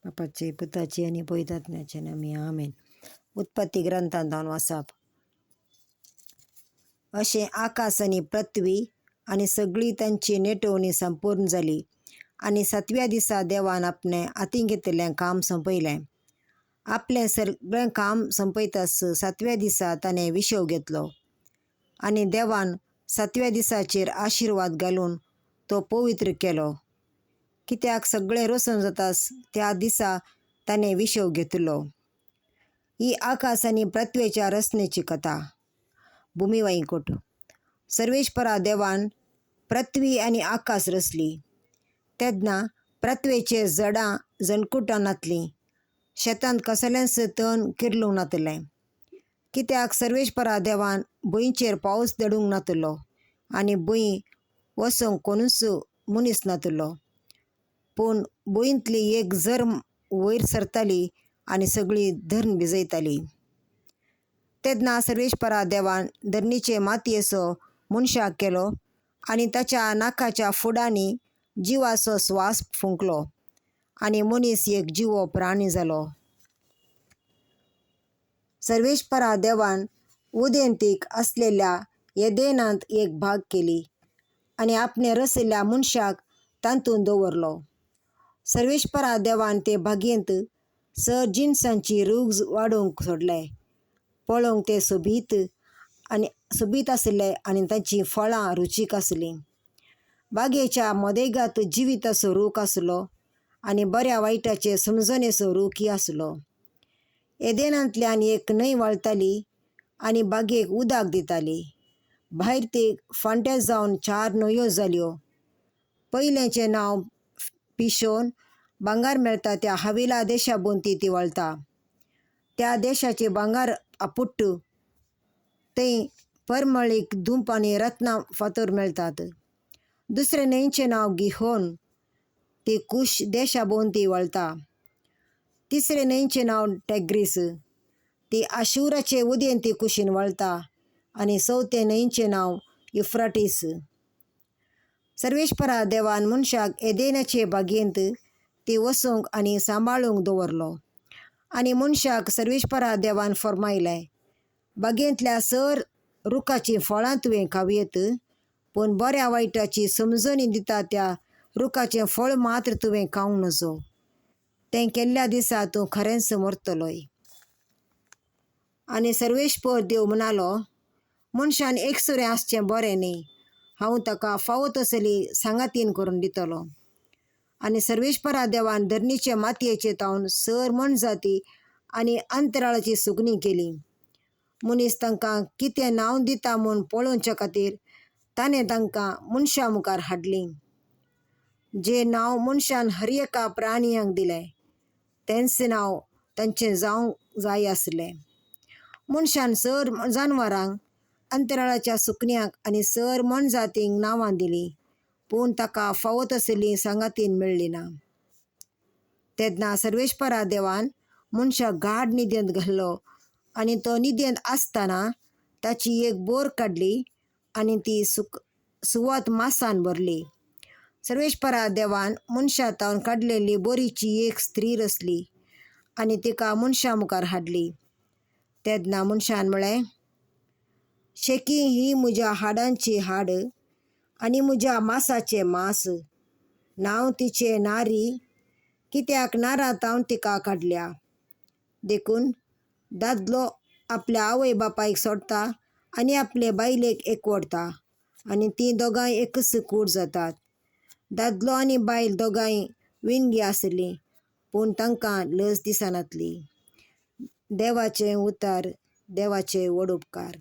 बापाचे पुताचे आणि पवित्रात्म्याचे नामे आमेन. उत्पत्ती ग्रंथांतून वाचप. असे आकाश आणि पृथ्वी आणि सगळी त्यांची नेटवणी संपूर्ण झाली. आणि 7व्या दिसा देवान आपणे हाती घेतलेलें काम संपयलें. आपलें सगळें काम संपयतास 7व्या दिसा ताणें विश्व घेतलो. आणि देवान 7व्या दिसाचेर आशिर्वाद घालून तो पवित्र केलो, कित्याक सगळें रचून जातास त्या दिसा ताणें विश्व घेतलो. ही आकाश आणि पृथ्वीच्या रचनेची कथा. भूमी वैकुंठ. सर्वेश्वरा देवान पृथ्वी आणि आकाश रचली. तेन्ना पृथ्वेचे जडां जणकुटां नातलीं, शेतांत कसलेंच तण किरलूंक नातलें, कित्याक सर्वेश्वरा देवान भुंयचेर पावस दडूंक नातलो आनी भुंय वसोंक कोणूच मनीस नातलो. पूण भुंयतली एक झर वयर सरताली आनी सगळी धरण भिजयताली. तेन्ना सर्वेश्वरा देवान धरणीचे मातयेचो मनशाक केलो आनी ताच्या नाकाच्या फुडांनी जिवाचो स्वास फुंकलो आनी मनीस एक जिवो प्राणी जालो. सर्वेश्वरा देवान उदेंतीक आसलेल्या येदेनांत एक भाग केली आनी आपणे रचयल्ल्या मनशाक तातूंत दवरलो. सर्वेश्वरा देवान ते भागयेंत 6 जिनसांची रूख वाडोवंक सोडले. पळोवंक ते सोबीत आसले आनी तांचीं फळां रुचीक आसलीं. बागेच्या मदेगांत जिवीताचो रूख आसलो आनी बऱ्या वायटाचे समजणेचो रूखय आसलो. येदेनांतल्यान एक न्हंय व्हांवताली आनी बागेक उदक दिताली. भायर ती फांट्या जावन 4 न्हंयो जाल्यो. पयलेचें नांव पिशोन. भांगार मेळटा त्या हाविला देशाभोवतीं ती व्हांवता. त्या देशाचें भांगार आपुट्ट. थंय परमळीक धूप आनी रत्नां फातर मेळटात. दुसरे न्हंयेचें नांव गिहोन. ती कुश देशाभोवतीं व्हांवता. तिसरे न्हंयेचें नांव टॅग्रीस. ती आशुराचे उदेंती कुशीन व्हांवता. आनी चवथे न्हंयेचें नांव युफ्राटीस. सर्वेश्वरा देवान मनशाक येदेनाचे बागेंत ती वसोंक आनी सांबाळूंक दवरलो. आनी मनशाक सर्वेश्वरा देवान फर्मायलें, बागेंतल्या 6 रुखाचीं फळां तुवें खावयेत, पूण बऱ्या वायटाची समजणी दिता त्या रुखाचें फळ मात्र तुवें खावंक नजो. तें केल्ल्या दिसा तूं खरेंच मरतलोय. आनी सर्वेश्वर देव म्हणालो, मनशान एकसुरें आसचें बरें न्ही. हांव ताका फावो तसली सांगातीन करून दितलो. आनी सर्वेश्वरा देवान धरणीचे मातयेचे तावन 6 मनजाती आनी अंतराळाची सुकणीं केलीं. मनीस तांकां कितें नांव दिता म्हूण पळोवचे खातीर ताणें तांकां मनशा मुखार हाडलीं. जें नांव मनशान हर एका प्राणियाक दिलें, तेंच नांव तांचें जावंक जाय आसलें. मनशान 6 जानवरांक, अंतराळाच्या सुकण्यांक आनी 6 मनजातींक नांवां दिलीं, पूण ताका फावो तसली सांगातीन मेळ्ळी ना. तेन्ना सर्वेश्वरा देवान मनशाक गाढ न्हिदेंत घालो आनी तो न्हिदेंत आसतना ताची एक बोर काडली आनी ती सुवात मांसान भरली. सर्वेश्वरा देवान मनशा तावन काडलेली बोरीची एक स्त्री रचली आनी तिका मनशा मुखार हाडली. तेन्ना मनशान म्हळें, शेकी ही म्हज्या हाडांची हाड आनी म्हज्या मांसाचें मांस. नांव तिचें नारी, कित्याक नारांत हांव तिका काडल्या. देखून दादलो आपल्या आवय बापायक सोडटा आनी आपले बायलेक एकवटता आनी तीं दोगांय एकच कूड जातात. दादलो आनी बायल दोगांय विणगी आसलीं, पूण तांकां लज दिसनातली. देवाचें उतर. देवाचे व्हड उपकार.